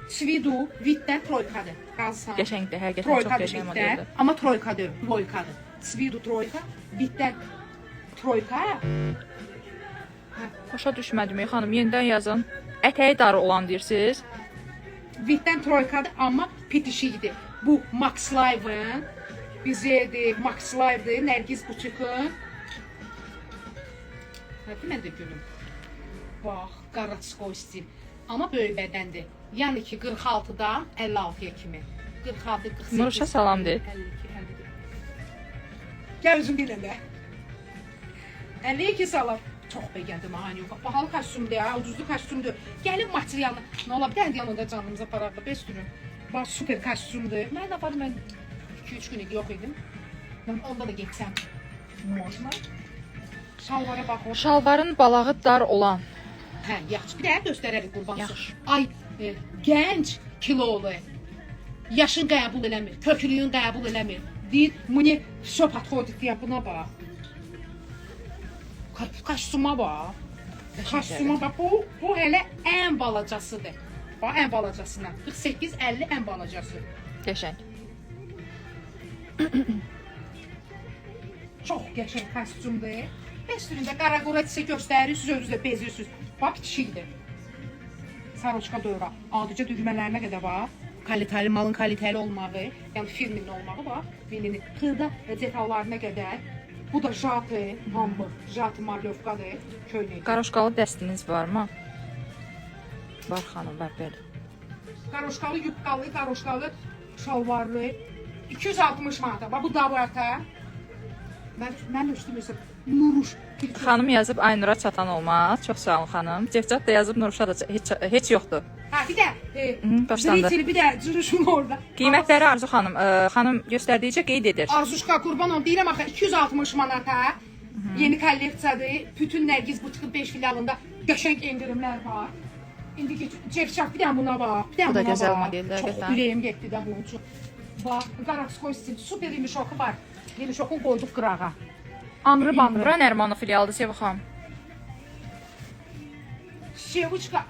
Svidu, Vitdən troykadır. Qalsan. Qəşəngdir, həqiqətən çox qəşəng modeldir. Amma troykadır, troykadır. Svidu troyka, Vitdən troyka. Başa düşmədim xanım, yenidən yazın. Ətəyi darı olan deyirsiniz. Vitdən troykadır, amma pitişikdir. Bu Max Live'ın, bizədir, Max Live'dır, Nərgiz Buçuk'un. Hətta mən də gülüm. Bax, Qaratskoy stil. Amma böyük bədəndir. Yəni ki, 46-dan 56-ya kimi. 46, 48. Nuruşa salam deyil. 52, 52. Gəl üzüm bir də. 52 salam. Çox bəgəndim, hani yox. Bahalı kostyumdur ya, ucuzlu kostyumdur. Gəlin materialını. Nə ola, bir dənə yanında canımıza aparaqda, 5 günü. Bax, super kostyumdur. Mən də varım, mən 2-3 gün yox idim. Mən onda da getsəm. Można. Şalvara baxın. Şalvarın balağı dar olan. Hə, yaxşı. Bir də göstərərik qurban. Yaxşı. Ay, gənc kilolu. Yaşın qəbul eləmir, köklüyün qəbul eləmir. Deyir, məni şop atxodik deyə buna bax. Kostyuma bax. Kostyuma bax. Bu hələ ən balacasıdır. Bax, ən balacasından. 48-50 ən balacası. Qəşəng. Çox qəşəng kostyumdur. Üstündə qara qora çiçək göstərirsiniz, özünüzdə bezirsiniz. Bax, bitişikdir. Saroçka dövrə. Adicə düymələrinə qədər bax. Kalitəli, malın kalitəli olmağı, yəni firminin olmağı bax. Bilini xırda detallarına qədər. Bu da jatı, Hamburg, jatı marlovkadır, köynək. Qaroşkalı dəstiniz varmı? Var xanım, var belə. Qaroşkalı, yubqalı, qaroşkalı, şalvarlı. 260 manata. Bax, bu da var ta. Mən üstümüzü Nuruş. Xanım yazıb Aynura çatan olmaz. Çox sağ olun xanım. Cevcat da yazıb Nuruşa da heç yoxdur. Ha, bir də başlandı. Bir də cürüşün orada. Qiymətləri Arzu xanım, xanım göstərdikcə qeyd edir. Arzuşka qurban olum, deyirəm axı 260 manata. Yeni kolleksiyadır. Bütün Nərgiz Buçuk'un 5 filialında qəşəng endirimlər var. İndi Cevşak bir də buna bax. Bu da gözəl modeldir. Çox ürəyim getdi də bunun üçün. Bax, Qaratskoy stil, super imişoku var. İmişokun qoyduq qırağa. Anrı banrı. Bura Nərmanov filialıdır Seva xanım. Şevuçka.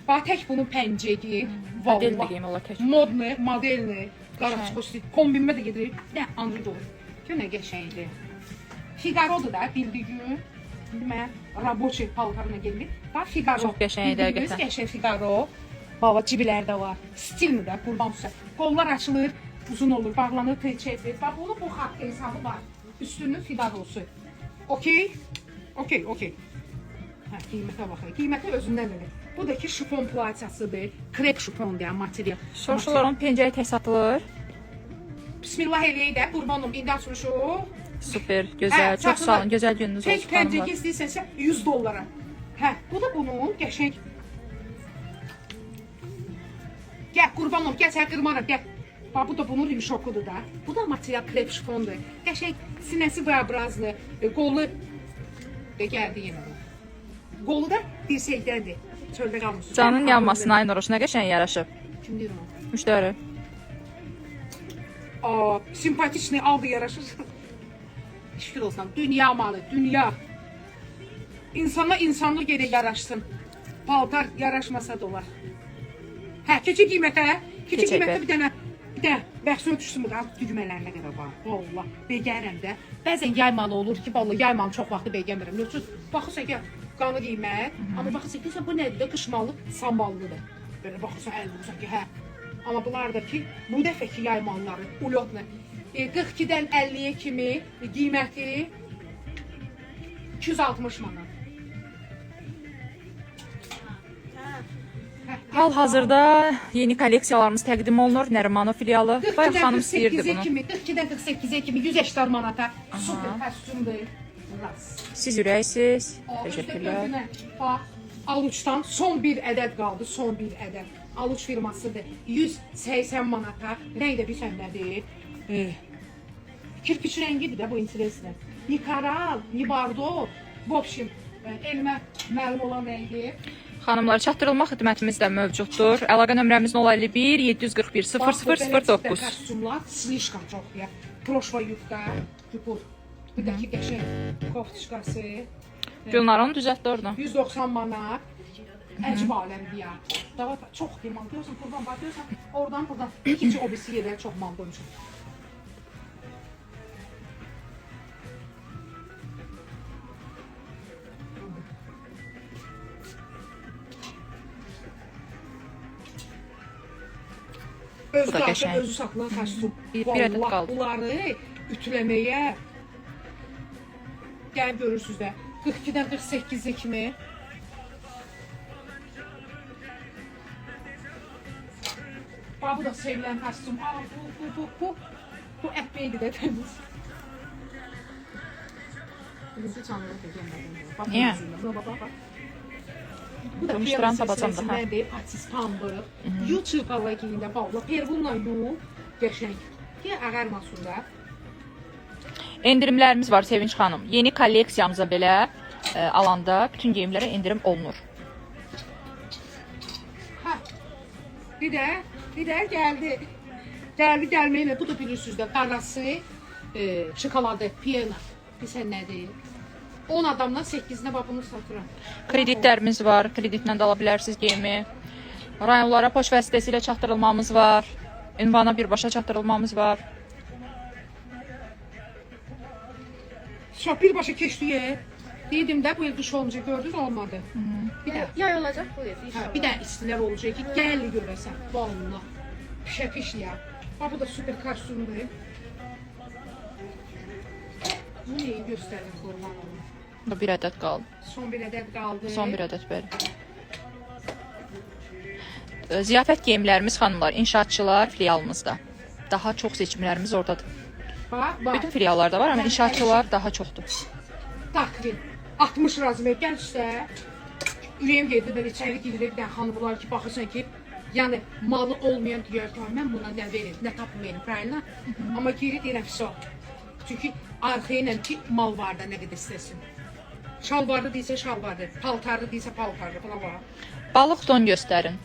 Bax, tək bunun pəncəyi. Modelini geyim ola tək. Modni, modelini. Qaratskoy stil. Kombinmə də gedir. Nə, anrı doğru. Günə qəşəngdir. Figaro'dur da, bildiğin. Şimdi mən raboçi paltarına geldim. Bax, Figaro. Çox qəşəngdir həqiqətən. Qəşəng Figaro. Baba, cibiləri də var. Stilmi də, qurban sizə. Qollar açılır, uzun olur, bağlanır, çekilir. Bax, onun bu xat hesabı var. Üstünün Figaro'su. Okey? Okey, okey. Hə, qiymətə baxın. Qiyməti özündən verir. Bu da ki, şifon plaçasıdır. Krep şifon deyən material. Soruşurlar, onun pencəyi tək satılır. Bismillah eləyək də, qurbanım, indi açmışıq. Super, gözəl, çox sağ olun, gözəl gününüz olsun xanımlar. Tək pəncəki istəyirsənsə 100 dollara. Hə, bu da bunun qəşəng. Gəl, qurbanım, gəl, sən qırmarım, gəl. Bax, bu da bunun rimşokudur da. Bu da material krep şifondur. Qəşəng, sinəsi V-obrazlı, qolu gəldi yenə. Qolu da dirsəkdəndir. Çöldə qalmışsın. Canın yanmasın, ay Nuruş, nə qəşəng yaraşıb. Kim deyir onu? Müştəri. Simpatikli aldı yaraşır. Şükür olsun. Dünya malı, dünya. İnsana insanlıq gerək yaraşsın. Paltar yaraşmasa da olar. Hə, keçək qiymətə. Keçək qiymətə bir də bəxsi ötüşsün bu da. Düymələrinə qədər var. Valla, begərəm də. Bəzən yay malı olur ki, valla yay malı çox vaxtı begəmirəm. Yoxsa baxırsan ki, qanı qiymət. Amma baxırsan ki, bu nədir də qışmalı, samballıdır. Belə baxırsan, əl vurursan ki, hə. Amma bunlar da ki, bu dəfəki yay malları, ulotla. 42-dən 50-yə kimi qiyməti 260 manat. Hal-hazırda yeni kolleksiyalarımız təqdim olunur. Nərmanov filialı. Bayaq xanım istəyirdi bunu. 42-dən 48-ə kimi 180 manata super kostyumdur. Siz ürəksiz. Təşəkkürlər. Bax, Aluçdan son bir ədəd qaldı, son bir ədəd. Aluç firmasıdır. 180 manata. Rəng də bir səndədir. Kirpiç rəngidir də bu interesli. Ni karal, ni bardo. Bu общем, elmə məlum olan rəngi. Xanımlar, çatdırılma xidmətimiz də mövcuddur. Əlaqə nömrəmiz 051 741 0009. Kostyumlar slişkam çox ya. Proşva yufka, yupur. Bir də ki qəşəng koftuşkası. Gülnar onu düzəltdi orada. 190 manat. Əcib aləmdir ya. Daha çox mal görürsən, qurban var görürsən, oradan buradan ikinci o birisi yerlərə çox mal qoymuşum. Özü da daşı, qəşəng. özü saxlanan kostyum. Bir ədəd Vallahi qaldı. bunları ütüləməyə gəlib görürsünüz də 42-dən 48-ə kimi. Bax, bu da sevilən kostyum. Aa, bu ətbeydi də təmiz. Bizi çanları da Niyə? Bax. Bu da Qımışdıran tapacam da, hə. Patis pambıq. Yu çırpalla giyində bağla. Pervunla yu. Qəşəng. Ki, ağarmasın da. Endirimlərimiz var Sevinç xanım. Yeni kolleksiyamıza belə alanda bütün geyimlərə endirim olunur. Ha. Bir də gəldi. Gəlməyinə. Bu da bilirsiniz də. Qarası, şokoladı, piyana. Bilsən nədir? 10 adamdan 8-nə bax bunu satıram. Kreditlərimiz var. Kreditlə də ala bilərsiniz geyimi. Rayonlara poçt vasitəsilə çatdırılmamız var. Ünvana birbaşa çatdırılmamız var. Birbaşa keçdiyə. Dedim də bu il qış olunca gördünüz, olmadı. Bir də Yay olacaq bu il. bir də istilər olacaq ki, gəl görəsən. Vallahi. Pişə ya. Bax bu da super kostyumdur. Bu neyi göstərir qurban olun. Bir ədəd qaldı. Son bir ədəd qaldı. Son bir ədəd bəli. Ziyafət geyimlərimiz xanımlar, inşaatçılar filialımızda. Daha çox seçimlərimiz oradadır. Bax. Bütün filiallarda var, amma inşaatçılar daha çoxdur. Takvin. 60 razmer gəl üstə. Ürəyim gedir də içəri girir bir dənə xanım bunlar ki, baxırsan ki, yəni malı olmayan deyər ki, mən buna nə verim, nə tapım verim, правильно? Amma geri deyirəm ki, çünki arxayla ki, mal var da nə qədər istəsin. Şalvarlı deyilsə şalvarlı, paltarlı deyilsə paltarlı, buna bax. Balıq don göstərin.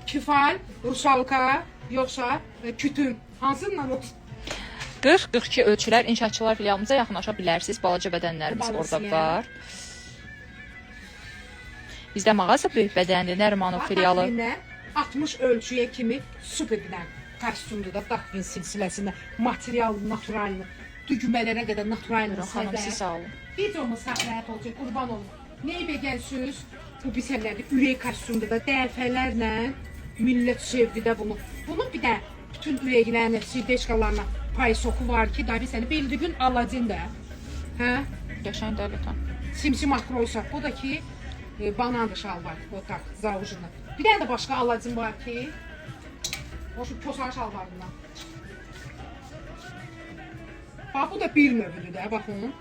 Kifal, rusalka, yoxsa kütüm, hansından olsun? 40-42 ölçülər inşaatçılar filialımıza yaxınlaşa bilərsiniz. Balaca bədənlərimiz orada var. Bizdə mağaza böyük bədənli Nərimanov filialı. 60 ölçüyə kimi super bir kostyumdur da, Takvin silsiləsində. Material, naturallı, düymələrə qədər naturallı. Xanım, siz sağ olun. Videomuz səhrət olacaq, qurban olun. Neybə gəlsiniz, bu bisələrdə ürək kostyumdur da, dəfələrlə millət sevdi də bunu. Bunun bir də bütün ürəklərinə, sirdeşkalarına paysoku var ki, da bir səni belli gün Aladin də. Hə? Qəşəng dəqiqən. Simsim akroysa, bu da ki, bananlı şal var, o tak, zavucundan. Bir dənə də başqa Aladin var ki, o şu posar şalvarından. Bax, bu da bir növüdür də, baxın.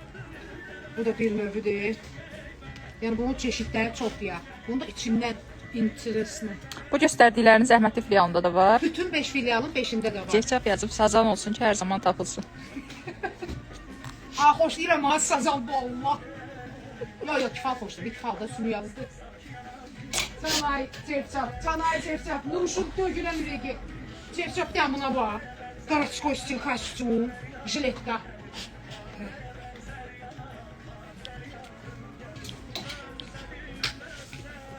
Bu da bir növüdür. Yəni, bunun çeşidləri çoxdur ya. Bunun da içindən interesli. Bu göstərdikləriniz Əhmədli filialında da var. Bütün 5 filialın 5-də də var. Cəhcəf yazıb sazan olsun ki, hər zaman tapılsın. Xoş deyirəm, ha, sazan bu Allah. Yo, kifal xoşdur, bir kifalda sülü yazdı. Canay, cevçap, Nurşun dögülən ürəki. Cevçap deyəm buna bax. Qaraçkoy stil kostyum, jiletka.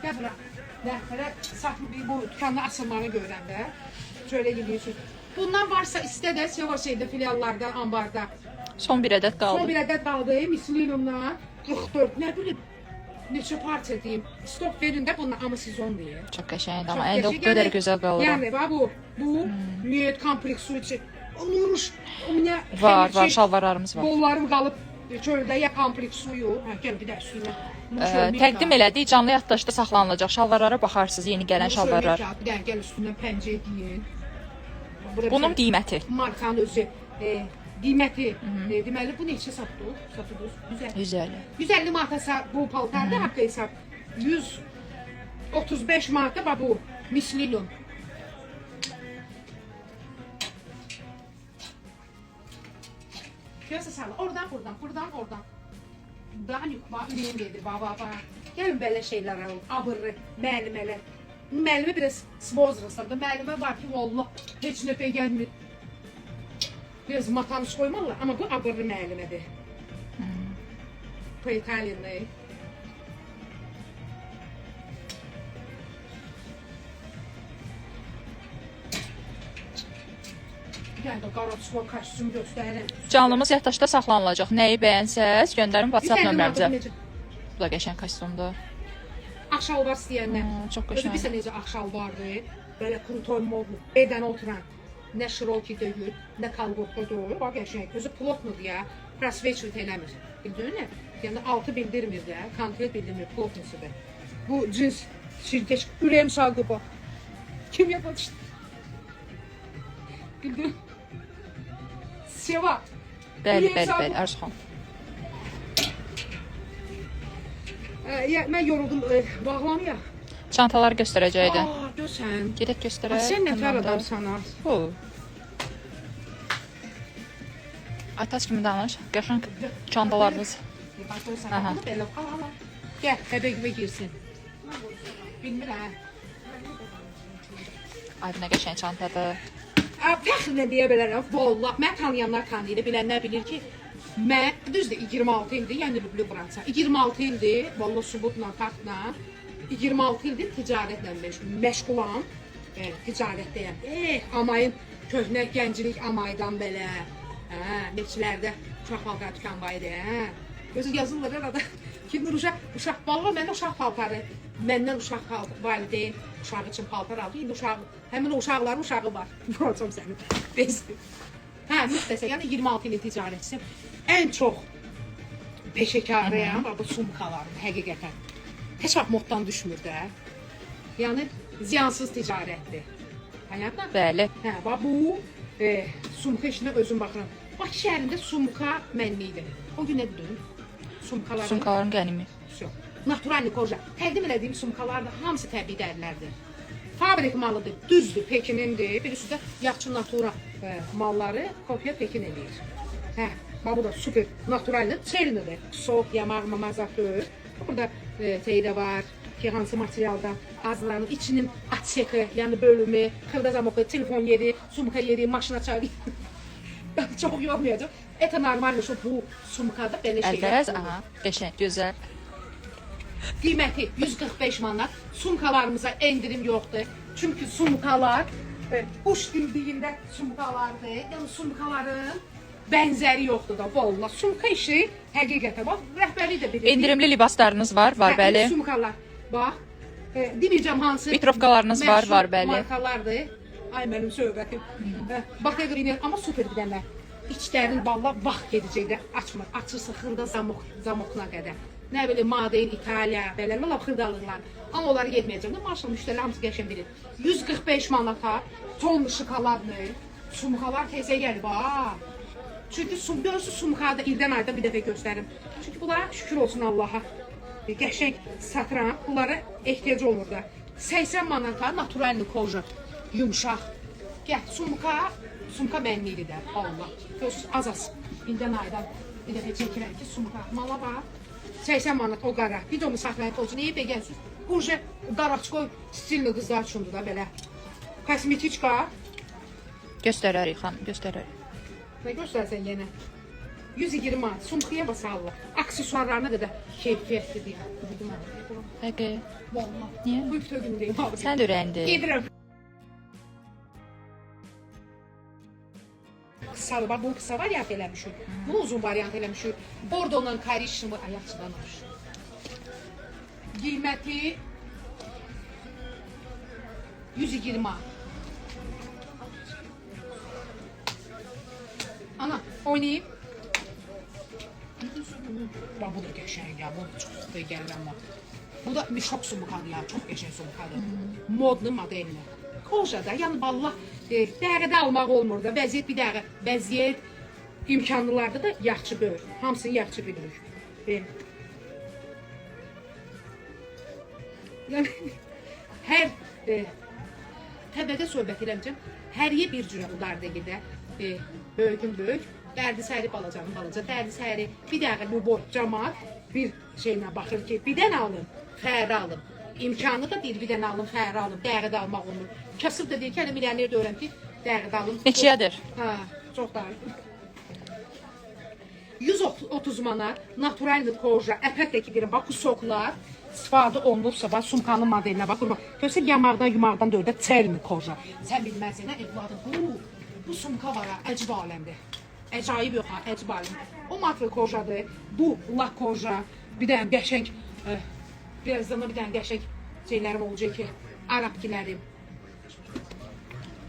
Gəl bura. Nəfərə satıb bu dükanın açılmağını görəndə şöyle geliyorsunuz. Bundan varsa istə də Seva şeydə, filiallarda, ambarda. Son bir ədəd Son qaldı. bir ədəd qaldı. Mislinumla 44. Nə bilim, neçə parça deyim. Stop verin də bununla, amma sezon deyil. Çox qəşəngdir, amma əldə o qədər gözəl qalır. Yəni, bu müyət kompleksu üçün. Olmuş. Var, şalvarlarımız var. Qollarım qalıb çöldə ya kompleksuyu. Gəl bir də üstünə. Təqdim elədik, canlı yaddaşda saxlanılacaq. Şalvarlara baxarsınız, yeni gələn şalvarlar. Bir də gəl üstündən pəncə deyin. Bunun qiyməti. Markanın özü. Qiyməti. Deməli, bu neçə satılır? 150. 150 manata bu paltarda haqq hesab. 135 manata bax bu mislilun. Görsə sağ oradan, oradan. Daha yuxma, ürəyim gedir, baba. Gəlin belə şeylər alın, abırlı, müəllimələr. Müəllimə biraz spozrasam da, müəllimə var ki, vallah, heç nöpə gəlmir. Biraz matanış qoymalılar, amma bu abırlı müəllimədir. Bu İtalyanlı. Bir dənə də qaraçıva kostyum göstərirəm. Canlımız yaddaşda saxlanılacaq. Nəyi bəyənsəz, göndərin WhatsApp Bir dənə nömrəmizə. necə Bu da qəşəng kostyumdur. Ağşalvar istəyənlər. Çox Özü qəşəng. bilsə necə ağşalvardır. Belə kruton modlu. Evdən oturan. Nə şiroki deyil, nə kalqotda deyil. Bax qəşəng. Özü plotnudur ya. Prosvechut eləmir. Bildin mi? Yəni altı bildirmir də, konkret bildirmir, plotnusudur. Bu cins şirkeş ürəyim saldı bu. Kim yapmıştı? Bildin? Seva. Bəli, Arzuxan. Ya, mən yoruldum, bağlamaya. Çantaları göstərəcəkdi. Görsən. Gedək göstərək. Sən nə tər adamsan ha? Bu. Ataç kimi danış. Qəşəng çantalarınız. Aha. Gəl, bəbəyimə girsin. Bilmirəm. Ay, bu nə qəşəng çantadır. Fəxrlə deyə bilərəm, vallah, mən tanıyanlar tanıyır, bilənlər bilir ki, mən, düzdür, 26 ildir, yəni Lüblü Bransa, 26 ildir, vallah, subutla, faktla, 26 ildir ticarətlə məşğulam, ticarətdəyəm. Amayın, köhnə gəncilik amaydan belə, neçilərdə uşaq paltar dükan var idi, Gözü yazırlar arada, kimdir uşaq ballar, məndə uşaq paltarı, məndən uşaq valideyn, uşağı üçün paltar aldı, indi uşağı, həmin o uşaqların uşağı var, vuracam səni, bezdir. Müxtəsə, yəni 26 ilin ticarətçisiyim, ən çox peşəkarlıyam, bu sumkalarım, həqiqətən. Heç vaxt moddan düşmür də, yəni ziyansız ticarətdir. Həyatla? Bəli. Bu sumka işinə özüm baxıram. Bakı şəhərində sumka mənlidir. O gün nə dedim? Sumkaların qənimi. Naturalni koja. Təqdim elədiyim sumkalar da hamısı təbii dərlərdir. Fabrik malıdır, düzdür, Pekinindir. Birisi də yaxşı natura malları kopya Pekin eləyir. Bu da super naturalni, çelnidir. Soğuk, yamaq, mamazatır. Burada teydə var ki, hansı materialdan hazırlanır. İçinin açıqı, yəni bölümü, xırda zamoku, telefon yeri, sumka yeri, maşına çarı. Çox yormayacaq. Eta normal bu sumkada belə şeylər. Əltərəz, aha, qəşəng, gözəl. Qiyməti 145 manat. Sumkalarımıza endirim yoxdur. Çünki sumkalar quş dildiyində sumkalardır. Yəni sumkaların bənzəri yoxdur da. Vallahi sumka işi həqiqətən bax rəhbərlik də bilir. Endirimli libaslarınız var, bəli. Sumkalar. Bax. Deməyəcəm hansı. Vitrovkalarınız var, bəli. Markalardır. Ay mənim söhbətim. Bax evrinin amma super bir dənə. İçlərin valla vaxt gedəcəkdə açmır. Açırsa xırda zamokuna qədər. Nə bilim, Madein, İtaliya, belə lap xırdalıqlar. Amma onları getməyəcəm. Maşallah müştəri hamısı qəşəng bilir. 145 manata ton şokoladlı sumkalar tezə gəlib ha. Çünki görürsünüz sumkada ildən ayda bir dəfə göstərim. Çünki bunlara şükür olsun Allaha. Qəşəng satıram. Bunlara ehtiyac olmur da. 80 manata naturalni koja. Yumşaq. Gəl, sumka mənlidir də, Allah. Görürsünüz, az. İldən aydan bir dəfə çəkirəm ki, sumka. Mala bax, 80 manat o qara. Videomu saxlayın olsun, neyə bəgənsiniz? Burca qaraçkoy stilli qızlar üçündür da belə. Kosmetiçka. Göstərərik, xanım, göstərərik. Nə göstərsən yenə? 120 manat, sumkaya basallar. Aksesuarlarına qədər keyfiyyətli deyil. Həqiqi. Vallahi. Niyə? Bu üftəgündəyim abi. Sən də ürəyindir. Gedirəm. Kısalı, bu kısa variant eləmişik. Bunu uzun variant eləmişik. Bordonla karişini ayaqçıdan almışıq. Qiyməti 120 manat. Ana, oynayayım. Bax, bu da qəşəng ya, bu da çox da gəlir amma. Bu da şok sumkadır ya, çox qəşəng sumkadır. Modlu modelli. Kojada, yəni vallah dəqiqədə almaq olmur da, vəziyyət bir dəqiqə, vəziyyət imkanlılarda da yaxşı böyür. Hamısını yaxşı bilirik. Yəni, hər təbəqə söhbət eləməcəm, həriyə bir cürə udar dəqiqdə, böyükün böyük, dərdi səhri balacanın balaca, dərdi səhri bir dəqiqə bu boy camaat bir şeylə baxır ki, bir dənə alın, xəyri alın. İmkanı da deyir, bir dənə alın, xəyri alın, dəqiqədə almaq olmur. Kasıb da deyir ki, hələ milyoner də öyrəm ki, dəqiqədə alın. Neçəyədir? Çox da. 130 manat, naturalni koja, əlbəttə ki, deyirəm, bax, bu soklar istifadə olunursa, bax, sumkanın modelinə bax, görürsən, yamaqdan, yumaqdan dördə çelmi koja. Sən bilməzsən, evladım, bu Bu sumka var ha, əcib aləmdir. Əcayib yox ha, əcib aləm. O matlı kojadır, bu lak koja. Bir dənə qəşəng, birazdan da bir dənə qəşəng şeylərim olacaq ki, Arapkilərim.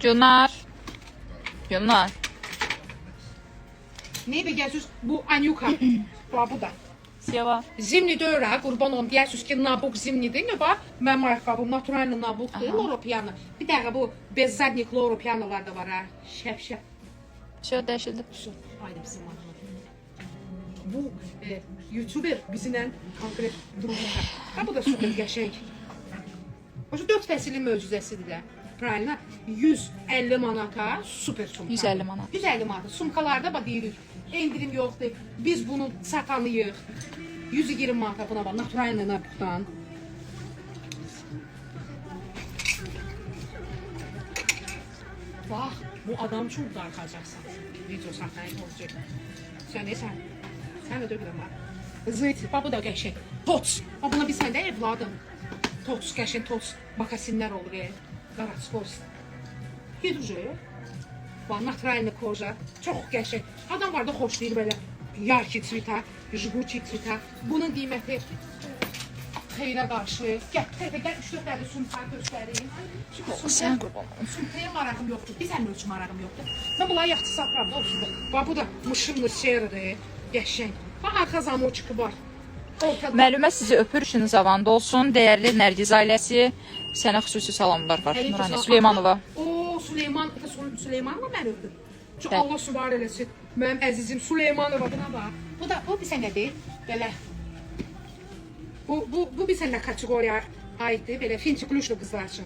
Günar. Günar. Ne biliyorsunuz? Bu Anyuka. Bu da. Seva. Zimni deyir ha, qurban olum. Deyərsiniz ki, nabuk zimni deyil mi? Bax, mənim ayaqqabım naturalni nabukdur, loropiyanı. Bir dəqiqə bu bez zadnik loropiyanılar da var ha. Şəf. Şey dəyişildi. Haydi bizim var. Bu YouTuber bizimlə konkret durumda. Ha bu da super qəşəng. O 4 fəsilin möcüzəsidir də. Правильно? 150 manata super sumka. 150 manat. 150 manat. Sumkalarda bax deyirik. Endirim yoxdur. Biz bunu satanıyıq. 120 manata buna bax. Naturalni nabukdan. Bax, bu adam üçün darxacaqsan. Video saxlayın olacaq. Sən nəsən? Sən də dökülən var. Zıt, bax bu da qəşəng. Tots. Bax buna bir sən də evladım. Tots, qəşəng tots. Bakasinlər olur. Qaratskos. Hidroje. Bax, naturalni koja. Çox qəşəng. Adam var da xoşlayır belə. Yarki tsvita, jiguchi tsvita. Bunun qiyməti xeyrə qarşı. Gəl, 3-4 dənə sumka göstərim. Sən qurban. Sumkaya marağım yoxdur. Bizə ölçü marağım yoxdur. Mən bunları yaxşı satıram da olsun. Bax, bu da mışımlı seridir. Qəşəng. Bax, arxa zamoçku var. Müəllimə sizi öpür, işiniz avanda olsun. Dəyərli Nərgiz ailəsi, sənə xüsusi salamlar var. Nurani Süleymanova. O, Süleymanova məni öpür. Çox Allah süvar eləsin. Mənim əzizim Süleymanova buna bax. Bu bir sənədir. Belə. Bu bir sənə kateqoriyaya aiddir. Belə finçiklüşlü qızlar üçün.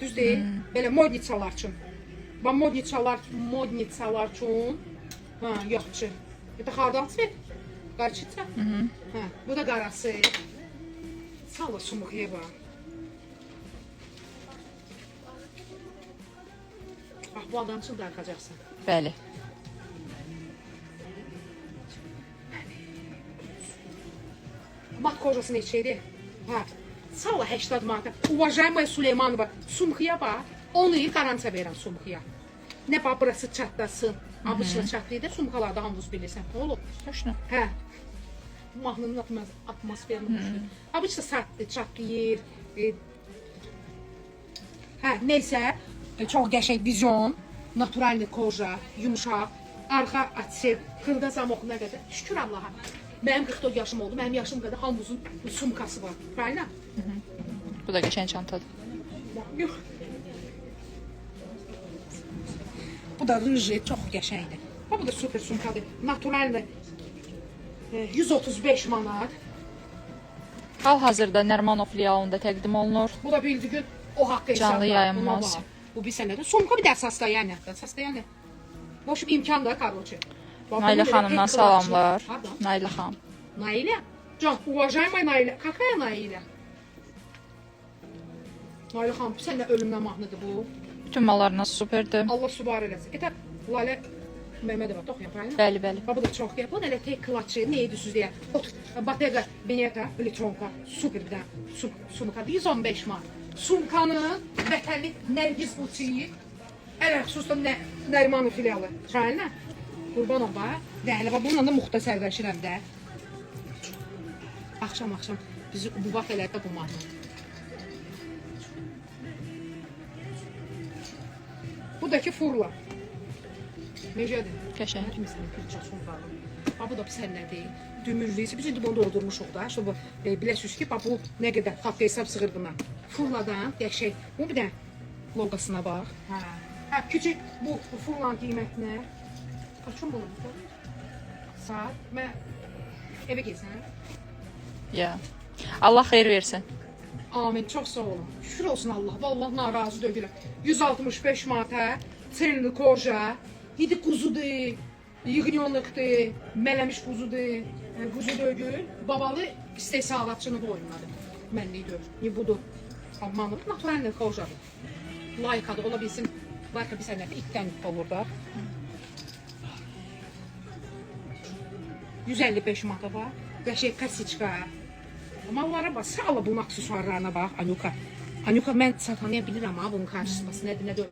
Düz deyil. Belə modnitsalar üçün. Bax, modnitsalar üçün. Ha, yoxçu. Bir də xardal svet. Qarçıca. Bu da qarası. Sağ ol, sumuqya bax. Bax, bu adam üçün darxacaqsan. Bəli. Mat kojası neçəydi? Ha. Sağ ol, 80 manata. Уважаемая Süleymanova, sumxıya bax. Onu qarança verirəm sumxıya. Nə bax, burası çatlasın. Abışla çatlıydı, sumkalarda hamımız bilirsən. Nə olur? Xoşuna. Hə. Mahnının atmosferini düşür. Abışla satdı, çatlayır. Hə, neysə, çox qəşəng vizyon, naturalni koja, yumuşaq, arxa açıq, xırda zamoq nə qədər. Şükür Allaha. Mənim 44 yaşım oldu, mənim yaşım qədər hamımızın sumkası var. Правильно? Bu da qəşəng çantadır. Yox. Bu da rıjı, çox qəşəngdir. Bu da super sumkadır. Naturalni 135 manat. Hal-hazırda Nərmanov filialında təqdim olunur. Bu da bildiğin o haqqı Canlı yayınmaz. Bu bir sənədir. Sumka bir də sastoyanı. Boş imkan da, короче. Nailə xanımdan salamlar. Nailə xanım. Nailə? Can, уважаемая Nailə. Какая Nailə? Nailə xanım, sən də ölümdən mahnıdır bu. Bütün mallarınız superdir. Allah sübar eləsin. Etər, Lalə Məhmədova toxuyam, правильно? Bəli. Bu da çox qəşəng. Bu da tek klaçı, nə edirsiniz deyə. Bottega Veneta, Litonka, super bir də sumka 115 manat. Sumkanın vətənli Nərgiz butiyi, ələ xüsusən Nərimanov filialı. Şahinə? Qurban ol bax. Dəli, bununla da muxtəsərləşirəm də. Axşam bizi bu vaxt elədi bu mahnı. Bu da ki furla. Necədir? Qəşəng. Kimisi külçəsin var. Bu da pis nədir? Dümürlüyüsü. Biz indi bunu doldurmuşuq da. Şimdi biləsiniz ki, bu nə qədər haqq hesab sığır buna. Furladan qəşəng. Bu bir də loqasına bax. Hə, küçük bu furlan qiymətinə. Kaçın bunu? Saat. Mən evə gəlsən. Ya. Allah xeyir versin. Amin. Çox sağ olun. Şükür olsun Allah. Vallahi narazı dögüləm. 165 manata. Çenli koja. Yedi quzudur. Yığınyonuqdur. Mələmiş quzudur. Quzu dögül. Babalı istehsalatçını boyunladı. Mənlik döyür. Budur. Almanlı. Naturalni kojadır. Layıqadır. Ola bilsin. Layıqa bir sənədə itdən olur da. 155 manata var. Qəşəng kasiçka. Mallara bax, sağla bunun aksesuarlarına bax, Anyuka. Anyuka mən satanaya bilirəm ha, bunun qarşısında nədir, nə deyil.